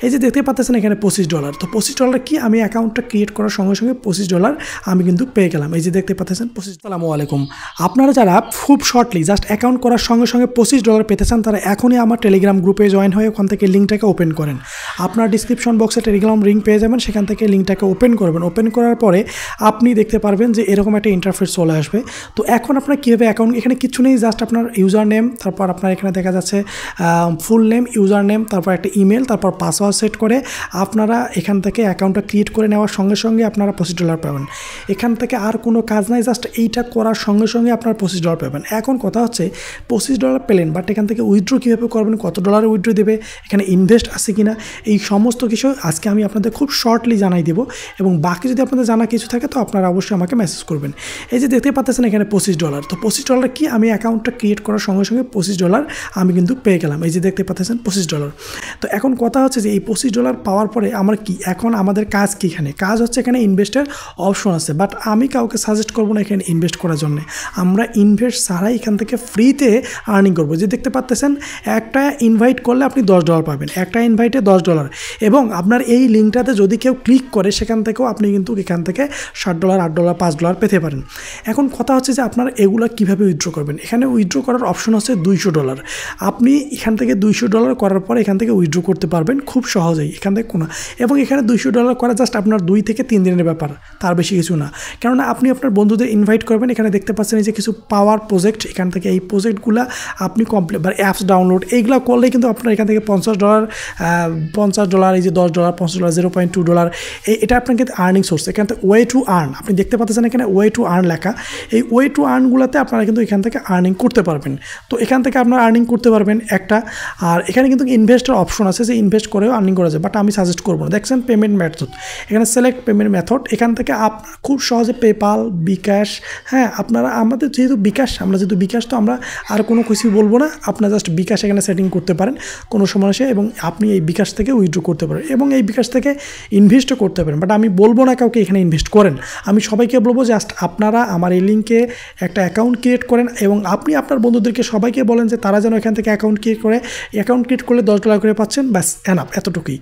এই যে দেখতে পাচ্ছেন এখানে $25। তো $25 কি আমি অ্যাকাউন্টটা ক্রিয়েট করার সঙ্গে সঙ্গে $25 আমি কিন্তু পেয়ে গেলাম। এই যে দেখতে পাচ্ছেন আসসালামু আলাইকুম। আপনারা যারা খুব শর্টলি জাস্ট অ্যাকাউন্ট করার সঙ্গে সঙ্গে $25 পেতে চান তারা এখনই আমার টেলিগ্রাম গ্রুপে জয়েন হয়ে ওখান থেকে লিঙ্কটাকে ওপেন করেন। আপনার ডিসক্রিপশন বক্সে টেলিগ্রাম লিঙ্ক পেয়ে যাবেন, সেখান থেকে লিঙ্কটাকে ওপেন করবেন। ওপেন করার পরে আপনি দেখতে পারবেন যে এরকম একটা ইন্টারফেস চলে আসবে। তো এখন আপনার কীভাবে অ্যাকাউন্ট, এখানে কিছু নেই, জাস্ট আপনার ইউজার নেম, তারপর আপনার এখানে দেখা যাচ্ছে ফুল নেম, ইউজার নেম, তারপর একটা ইমেল, তারপর পাসওয়ার্ড সেট করে আপনারা এখান থেকে অ্যাকাউন্টটা ক্রিয়েট করে নেওয়ার সঙ্গে সঙ্গে আপনারা $25 পাবেন। এখান থেকে আর কোনো কাজ নাই, জাস্ট এইটা করার সঙ্গে সঙ্গে আপনার $25 পাবেন। এখন কথা হচ্ছে $25 পেলেন, বাট এখান থেকে উইথড্র কীভাবে করবেন, কত ডলারে উইথড্র দেবে, এখানে ইনভেস্ট আছে কিনা, এই সমস্ত কিছু আজকে আমি আপনাদের খুব শর্টলি জানাই দেবো। এবং বাকি যদি আপনাদের জানা কিছু থাকে তো আপনারা অবশ্যই আমাকে মেসেজ করবেন। এই যে দেখতে পাচ্ছেন এখানে $25। তো $25 কি আমি অ্যাকাউন্টটা ক্রিয়েট করার সঙ্গে সঙ্গে $25 আমি কিন্তু পেয়ে গেলাম। এই যে দেখতে পাচ্ছেন $25। তো এখন কথা হচ্ছে যে এই $25 পাওয়ার পরে আমার কি, এখন আমাদের কাজ কি, এখানে কাজ হচ্ছে এখানে ইনভেস্টের অপশন আছে, বাট আমি কাউকে সাজেস্ট করবো না এখানে ইনভেস্ট করার জন্য। আমরা ইনভেস্ট ছাড়াই এখান থেকে ফ্রিতে আর্নিং করবো। যে দেখতে পাচ্ছেন একটা ইনভাইট করলে আপনি $10 পাবেন, একটা ইনভাইটে $10। এবং আপনার এই লিঙ্কটাতে যদি কেউ ক্লিক করে সেখান থেকেও আপনি কিন্তু এখান থেকে $7, $8, $5 পেতে পারেন। এখন কথা হচ্ছে যে আপনার এগুলো কীভাবে উইথড্র করবেন। এখানে উইথড্র করার অপশন হচ্ছে $200। আপনি এখান থেকে $200 করার পর এখান থেকে উইথড্র করতে পারবেন খুব সহজেই এখান থেকে কোনো। এবং এখানে $200 করা জাস্ট আপনার 2 থেকে 3 দিনের ব্যাপার, তার বেশি কিছু না। কেননা আপনি আপনার বন্ধুদের ইনভাইট করবেন, এখানে দেখতে পাচ্ছেন এই যে কিছু পাওয়ার প্রজেক্ট, এখান থেকে এই প্রজেক্টগুলো আপনি কমপ্লিট বা অ্যাপস ডাউনলোড এইগুলো করলে কিন্তু আপনার এখান থেকে $50, এই যে $10, $50, $0.2 এটা আপনাকে আর্নিং সোর্স। এখান থেকে ওয়ে টু আর্ন আপনি দেখতে পাচ্ছেন এখানে ওয়ে টু আর্ন লেখা। এই ওয়ে টু আর্নগুলোতে আপনারা কিন্তু এখান থেকে আর্নিং করতে পারবেন। তো এখান থেকে আপনারা আর্নিং করতে পারবেন একটা। আর এখানে কিন্তু ইনভেস্টের অপশন আছে, যে ইনভেস্ট করেও আর্নিং করা যায়, বাট আমি সাজেস্ট করবো না। দেখছেন পেমেন্ট মেথড, এখানে সিলেক্ট পেমেন্ট মেথড, এখান থেকে আপনার খুব সহজে পেপাল, বিকাশ, হ্যাঁ আপনারা আমাদের যেহেতু বিকাশ, তো আমরা আর কোনো কিছু বলবো না, আপনারা জাস্ট বিকাশ এখানে সেটিং করতে পারেন কোনো সমস্যা, এবং আপনি এই বিকাশ থেকে উইথড্র করতে পারেন এবং এই বিকাশ থেকে ইনভেস্টও করতে পারেন। বাট আমি বলবো না কাউকে এখানে ইনভেস্ট করেন, আমি সবাইকে বলবো জাস্ট আপনারা আমার এই লিঙ্কে একটা অ্যাকাউন্ট ক্রিয়েট করেন এবং আপনি আপনার বন্ধুদেরকে সবাইকে বলেন যে তারা যেন এখান থেকে অ্যাকাউন্ট ক্রিয়েট করলে $10 করে পাচ্ছেন, ব্যাস এনাফ, এতটুকুই।